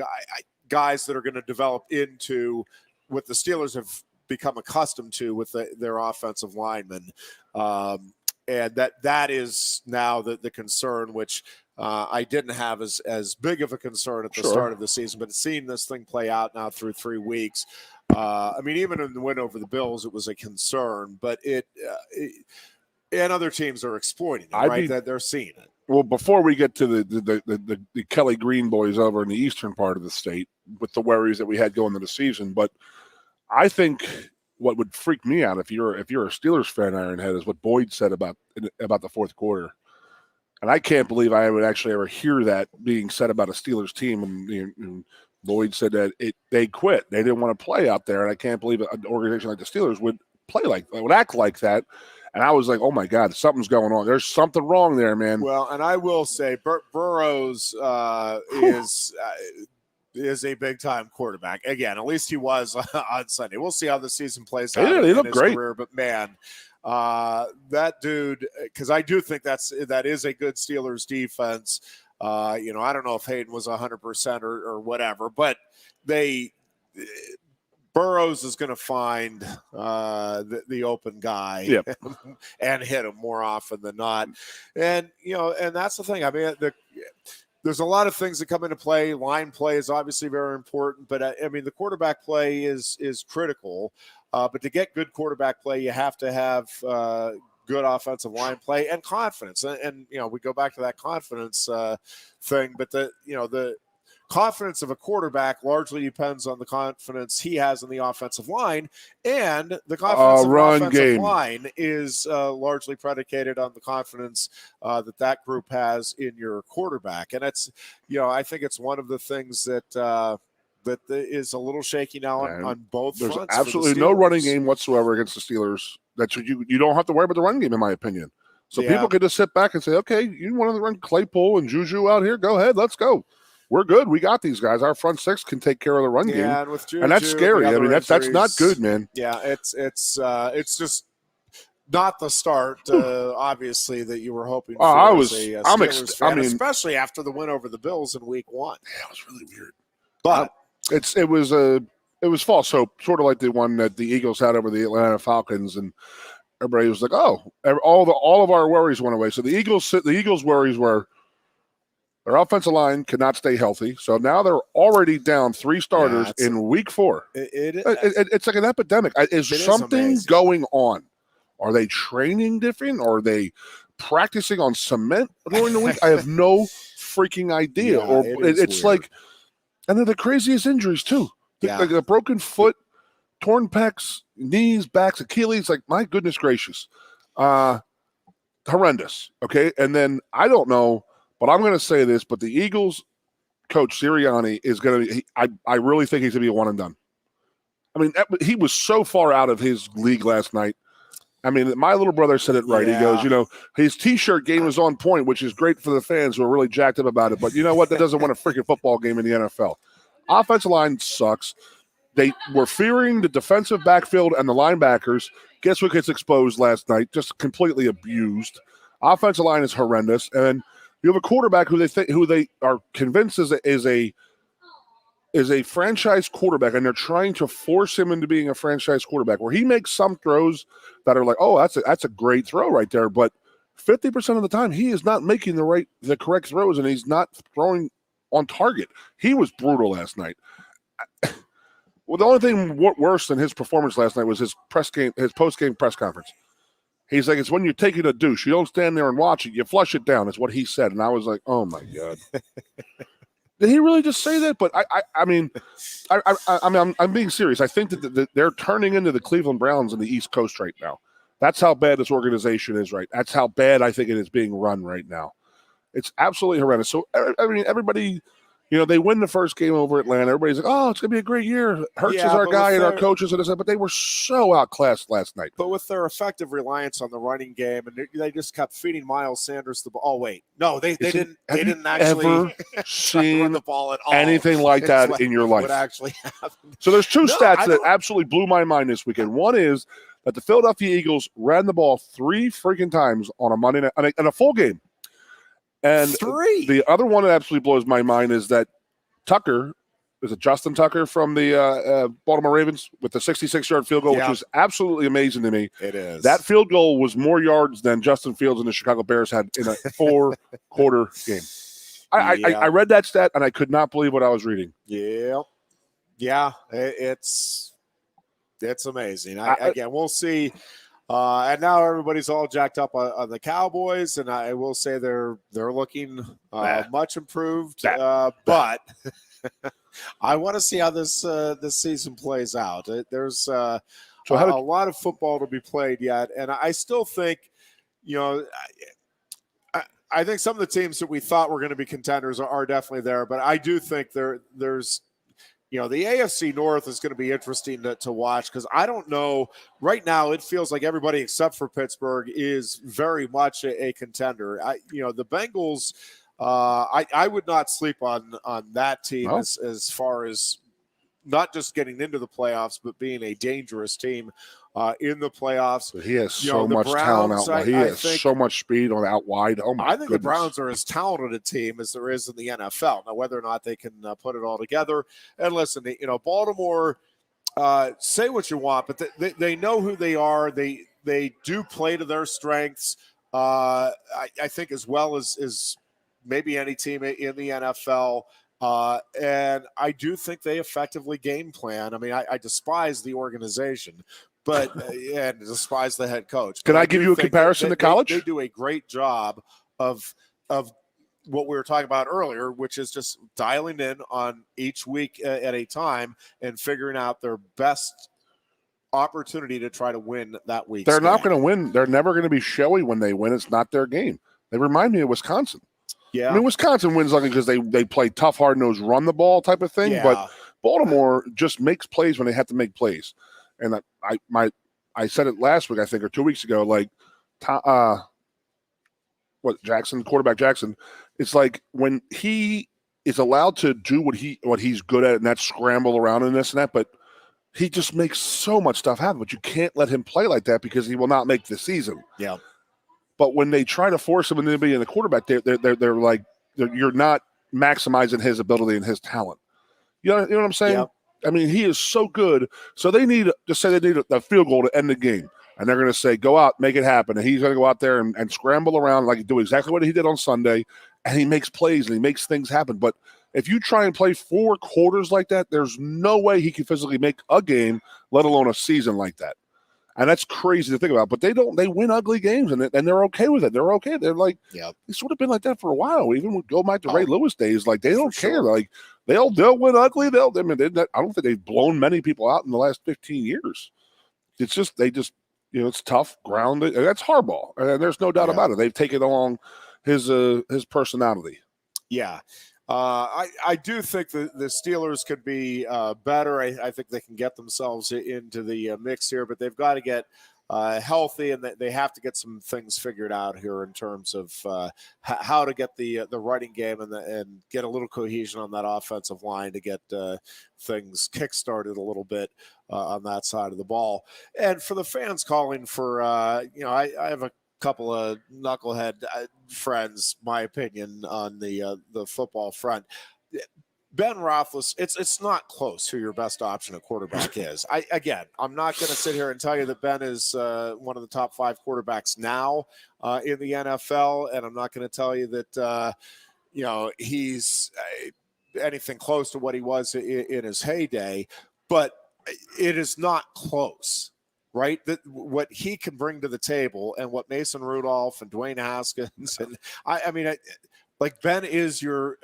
guys that are going to develop into what the Steelers have become accustomed to with their offensive linemen. And that is now the concern, which I didn't have as big of a concern at the start of the season, but seeing this thing play out now through 3 weeks, I mean, even in the win over the Bills, it was a concern, but and other teams are exploiting it, right? That they're seeing it. Well, before we get to the Kelly Green boys over in the eastern part of the state with the worries that we had going into the season, but I think what would freak me out if you're a Steelers fan, Ironhead, is what Boyd said about the fourth quarter. And I can't believe I would actually ever hear that being said about a Steelers team. And Boyd said that they quit. They didn't want to play out there. And I can't believe an organization like the Steelers would act like that. And I was like, oh, my God, something's going on. There's something wrong there, man. Well, and I will say Burrows is a big-time quarterback. Again, at least he was on Sunday. We'll see how the season plays out in his career. But, man, that dude, because I do think that is a good Steelers defense. I don't know if Hayden was 100% or whatever, but Burrows is going to find the open guy and hit him more often than not. And, and that's the thing. I mean, there's a lot of things that come into play. Line play is obviously very important, but I mean, the quarterback play is critical. But to get good quarterback play, you have to have good offensive line play and confidence. And we go back to that confidence thing, but the confidence of a quarterback largely depends on the confidence he has in the offensive line, and the confidence of the offensive line is largely predicated on the confidence that group has in your quarterback. And it's, I think it's one of the things that is a little shaky now on both fronts. There's absolutely no running game whatsoever against the Steelers. You don't have to worry about the running game, in my opinion. So people can just sit back and say, okay, you want to run Claypool and Juju out here? Go ahead, let's go. We're good. We got these guys. Our front six can take care of the run game, and with Juju, and that's scary. I mean, that's not good, man. Yeah, it's just not the start, obviously, that you were hoping for. I'm especially after the win over the Bills in Week 1. Yeah, it was really weird. But it was false hope, sort of like the one that the Eagles had over the Atlanta Falcons, and everybody was like, "Oh, all of our worries went away." So the Eagles' worries were their offensive line cannot stay healthy. So now they're already down 3 starters in Week 4. It's like an epidemic. Is something going on? Are they training different? Are they practicing on cement during the week? I have no freaking idea. It's like, and they're the craziest injuries too. Like a broken foot, torn pecs, knees, backs, Achilles. Like, my goodness gracious, horrendous. Okay, and then I don't know. But I'm going to say this, but the Eagles coach Sirianni is going to I really think he's going to be a one and done. I mean, he was so far out of his league last night. I mean, my little brother said it right. Yeah. He goes, his T-shirt game was on point, which is great for the fans who are really jacked up about it. But you know what? That doesn't win a freaking football game in the NFL. Offensive line sucks. They were fearing the defensive backfield and the linebackers. Guess what gets exposed last night? Just completely abused. Offensive line is horrendous, and you have a quarterback who they are convinced is a franchise quarterback, and they're trying to force him into being a franchise quarterback, where he makes some throws that are like, oh, that's a great throw right there, but 50% of the time he is not making the correct throws, and he's not throwing on target. He was brutal last night. Well, the only thing worse than his performance last night was his post-game press conference. He's like, it's when you're taking a douche. You don't stand there and watch it. You flush it down. Is what he said. And I was like, oh, my God. Did he really just say that? But, I'm being serious. I think that they're turning into the Cleveland Browns in the East Coast right now. That's how bad this organization is right. That's how bad I think it is being run right now. It's absolutely horrendous. So, everybody – they win the first game over Atlanta. Everybody's like, oh, it's going to be a great year. Hurts is our guy and our coaches. But they were so outclassed last night. But with their effective reliance on the running game, and they just kept feeding Miles Sanders the ball. Oh, wait. No, they didn't actually ever seen run the ball at all. Anything like that in your life. What actually happened. So there's two stats that absolutely blew my mind this weekend. One is that the Philadelphia Eagles ran the ball 3 freaking times on a Monday night, in a full game. And 3. The other one that absolutely blows my mind is that Justin Tucker from the Baltimore Ravens with the 66-yard field goal, which is absolutely amazing to me. It is. That field goal was more yards than Justin Fields and the Chicago Bears had in a 4-quarter game. I read that stat, and I could not believe what I was reading. Yeah. Yeah, it's amazing. Again, we'll see. And now everybody's all jacked up on the Cowboys, and I will say they're looking much improved. But I want to see how this season plays out. There's a lot of football to be played yet, and I still think, I think some of the teams that we thought were going to be contenders are definitely there. But I do think there's. The AFC North is going to be interesting to watch, because I don't know. Right now, it feels like everybody except for Pittsburgh is very much a contender. The Bengals, I would not sleep on that team as far as not just getting into the playoffs, but being a dangerous team in the playoffs. But he has so much talent out wide. He has so much speed out wide. Oh, my I think the Browns are as talented a team as there is in the NFL. Now, whether or not they can put it all together. And listen, Baltimore, say what you want, but they know who they are. They do play to their strengths, I think, as well as maybe any team in the NFL. And I do think they effectively game plan. I mean, I despise the organization, and despise the head coach. Can I give you a comparison to college? They do a great job of what we were talking about earlier, which is just dialing in on each week at a time and figuring out their best opportunity to try to win that week. They're not going to win. They're never going to be showy when they win. It's not their game. They remind me of Wisconsin. Yeah. I mean, Wisconsin wins like because they play tough, hard-nosed, run the ball type of thing. Yeah. But Baltimore just makes plays when they have to make plays. And I said it last week, I think, or 2 weeks ago. Like, quarterback Jackson. It's like when he is allowed to do what he's good at, and that's scramble around and this and that. But he just makes so much stuff happen. But you can't let him play like that because he will not make the season. Yeah. But when they try to force him into being the quarterback, they're like, you're not maximizing his ability and his talent. You know what I'm saying? Yep. I mean, he is so good. So they need a field goal to end the game. And they're going to say, go out, make it happen. And he's going to go out there and scramble around, like do exactly what he did on Sunday. And he makes plays and he makes things happen. But if you try and play 4 quarters like that, there's no way he can physically make a game, let alone a season like that. And that's crazy to think about. But they win ugly games, and they're okay with it. They're okay. They're like, They've sort of been like that for a while. Even when go back to Ray Lewis days, like they don't care. Sure. Like they'll win ugly. I don't think they've blown many people out in the last 15 years. It's just it's tough, grounded. That's Harbaugh, and there's no doubt about it. They've taken along his personality. Yeah. I do think the Steelers could be better. I think they can get themselves into the mix here, but they've got to get healthy, and they have to get some things figured out here in terms of how to get the running game and get a little cohesion on that offensive line to get things kick-started a little bit on that side of the ball. And for the fans calling for, I have a couple of knucklehead friends, my opinion, on the football front. Ben Roethlisberger, it's not close who your best option at quarterback is. I'm not going to sit here and tell you that Ben is one of the top 5 quarterbacks now in the NFL, and I'm not going to tell you that he's anything close to what he was in his heyday, but it is not close. Right, what he can bring to the table, and what Mason Rudolph and Dwayne Haskins, and like Ben is your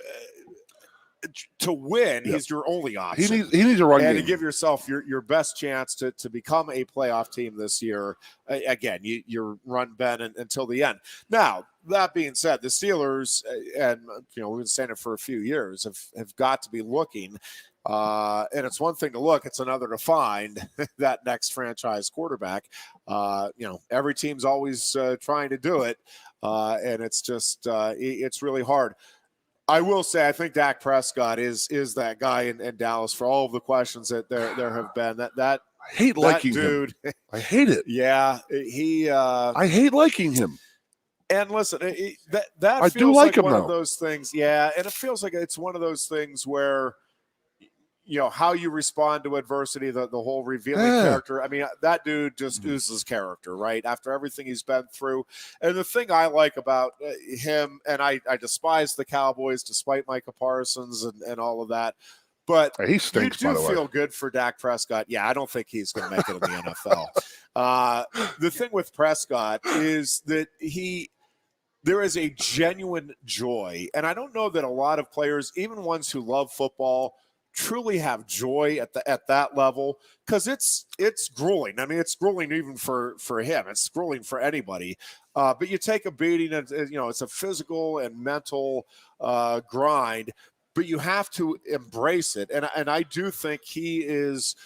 to win. Yep. He's your only option. He needs a run game to give yourself your best chance to become a playoff team this year. Again, you run Ben until the end. Now, that being said, the Steelers, and we've been saying it for a few years, have got to be looking. And it's one thing to look, it's another to find that next franchise quarterback. Every team's always trying to do it. And it's just, it's really hard. I will say, I think Dak Prescott is that guy in Dallas for all of the questions that there have been. I hate liking him. I hate it. Yeah. I hate liking him. And listen, that I feels do like him, one though. of those things. Yeah. And it feels like it's one of those things where, how you respond to adversity, the whole revealing character. I mean, that dude just oozes character, right? After everything he's been through. And the thing I like about him, and I despise the Cowboys despite Micah Parsons and all of that, but he stinks, you by do the way. feel good for Dak Prescott. Yeah, I don't think he's going to make it in the NFL. The thing with Prescott is that there is a genuine joy. And I don't know that a lot of players, even ones who love football, truly have joy at that level, because it's grueling. I mean, it's grueling even for him. It's grueling for anybody. But you take a beating, and it's a physical and mental grind. But you have to embrace it, and I do think he is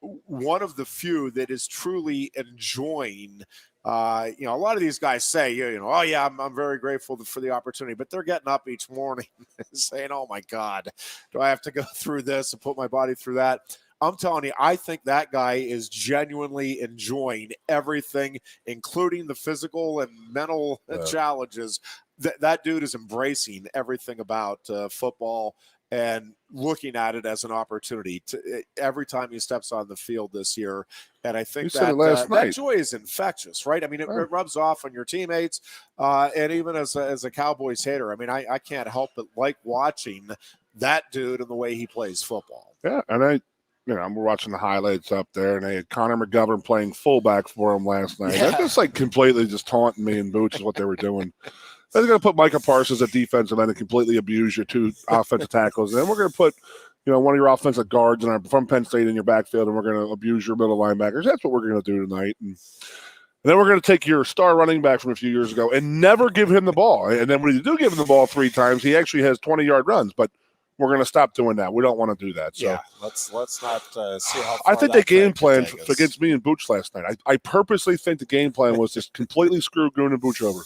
one of the few that is truly enjoying. A lot of these guys say, oh yeah, I'm very grateful for the opportunity, but they're getting up each morning saying, oh my God, do I have to go through this and put my body through that? I'm telling you, I think that guy is genuinely enjoying everything, including the physical and mental challenges. That dude is embracing everything about football and looking at it as an opportunity every time he steps on the field this year. And I think that joy is infectious, right? I mean, it rubs off on your teammates. And even as a Cowboys hater, I mean, I can't help but like watching that dude and the way he plays football. Yeah. And we're watching the highlights up there, and they had Connor McGovern playing fullback for him last night. Yeah. They're just completely just taunting me and Boots is what they were doing. They're going to put Micah Parsons at defensive end and completely abuse your 2 offensive tackles. And then we're going to put, one of your offensive guards from Penn State in your backfield, and we're going to abuse your middle linebackers. That's what we're going to do tonight. And then we're going to take your star running back from a few years ago and never give him the ball. And then when you do give him the ball 3 times, he actually has 20-yard runs. But we're going to stop doing that. We don't want to do that. So yeah, let's not see how far I think the game plan against me and Booch last night, I purposely think the game plan was just completely screw Goon and Booch over.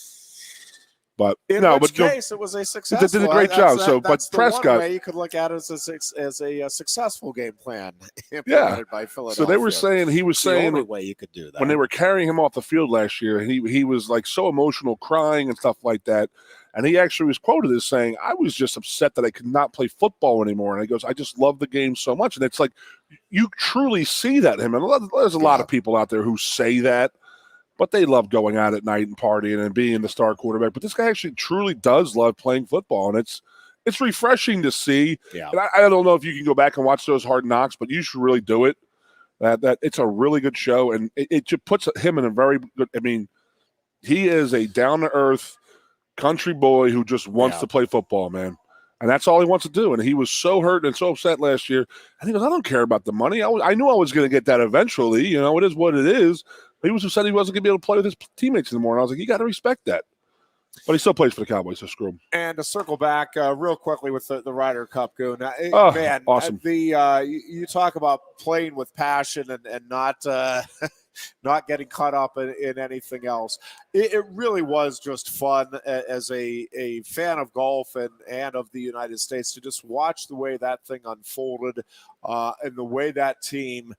But in which case, it was a successful. They did a great job. But Prescott, one way you could look at it as a successful game plan implemented by Philadelphia. So they were saying the only way you could do that when they were carrying him off the field last year. He was so emotional, crying and stuff like that. And he actually was quoted as saying, "I was just upset that I could not play football anymore." And he goes, "I just love the game so much." And it's you truly see that in him. And there's a lot of people out there who say that. But they love going out at night and partying and being the star quarterback. But this guy actually truly does love playing football, and it's refreshing to see. Yeah. And I don't know if you can go back and watch those Hard Knocks, but you should really do it. That it's a really good show, and it just puts him in a very good. I mean, he is a down-to-earth country boy who just wants to play football, man. And that's all he wants to do. And he was so hurt and so upset last year. And he goes, "I don't care about the money. I knew I was going to get that eventually. It is what it is." He was upset he wasn't going to be able to play with his teammates anymore. And I was like, you got to respect that. But he still plays for the Cowboys, so screw him. And to circle back real quickly with the Ryder Cup, Goon. Man, awesome. You talk about playing with passion and not not getting caught up in anything else. It really was just fun as a fan of golf and of the United States to just watch the way that thing unfolded and the way that team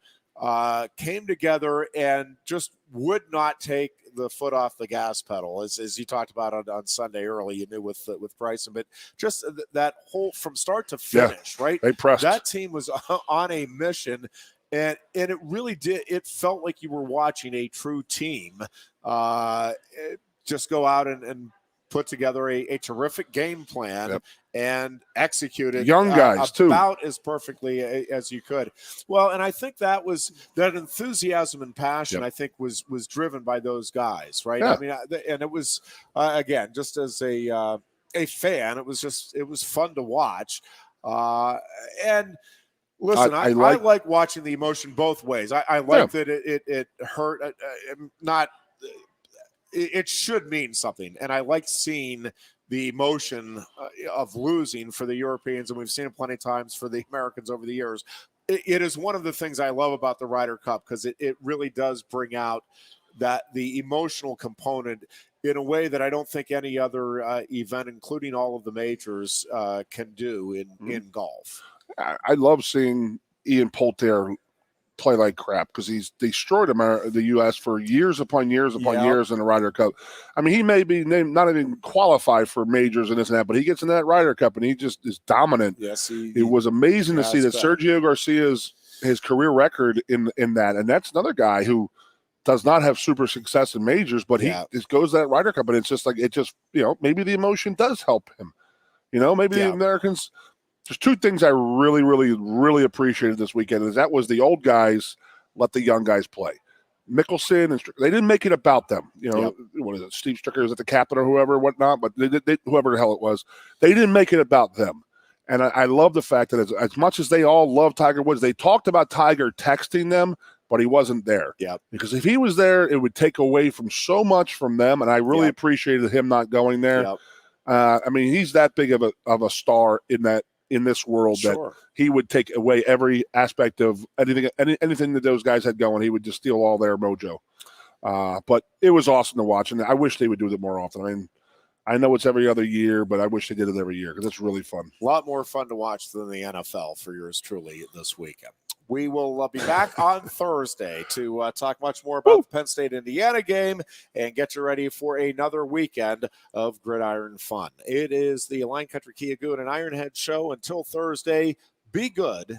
came together and just would not take the foot off the gas pedal, as you talked about on Sunday early. You knew with Bryson, but just that whole from start to finish, right? They pressed. That team was on a mission, and it really did. It felt like you were watching a true team just go out and put together a terrific game plan and execute it. Young guys too, about as perfectly as you could. Well, and I think that enthusiasm and passion, I think was driven by those guys, right? I mean, and it was again, just as a fan, it was fun to watch. And listen, I like watching the emotion both ways. I like that it hurt, not. It should mean something, and I like seeing the emotion of losing for the Europeans, and we've seen it plenty of times for the Americans over the years. It is one of the things I love about the Ryder Cup, because it really does bring out the emotional component in a way that I don't think any other event, including all of the majors, can do in golf. I love seeing Ian Poulter play like crap, because he's destroyed the U.S. for years upon years upon years in the Ryder Cup. I mean, he may be not even qualified for majors and this and that, but he gets in that Ryder Cup and he just is dominant. Yes, it was amazing to see that Sergio Garcia's his career record in that, and that's another guy who does not have super success in majors, but he just goes to that Ryder Cup, and it's just like maybe the emotion does help him. Maybe the Americans. There's two things I really, really, really appreciated this weekend. Is that was the old guys let the young guys play. Mickelson and they didn't make it about them. What is it? Steve Stricker is at the captain or whoever, whatnot. But whoever the hell it was, they didn't make it about them. And I love the fact that as much as they all love Tiger Woods, they talked about Tiger texting them, but he wasn't there. Yeah. Because if he was there, it would take away from so much from them. And I really appreciated him not going there. Yep. I mean, he's that big of a star in this world that he would take away every aspect of anything that those guys had going. He would just steal all their mojo. But it was awesome to watch, and I wish they would do that more often. I mean, I know it's every other year, but I wish they did it every year because it's really fun. A lot more fun to watch than the NFL for yours truly this weekend. We will be back on Thursday to talk much more about the Penn State-Indiana game and get you ready for another weekend of gridiron fun. It is the Lion Country Kia Goon and Ironhead show. Until Thursday, be good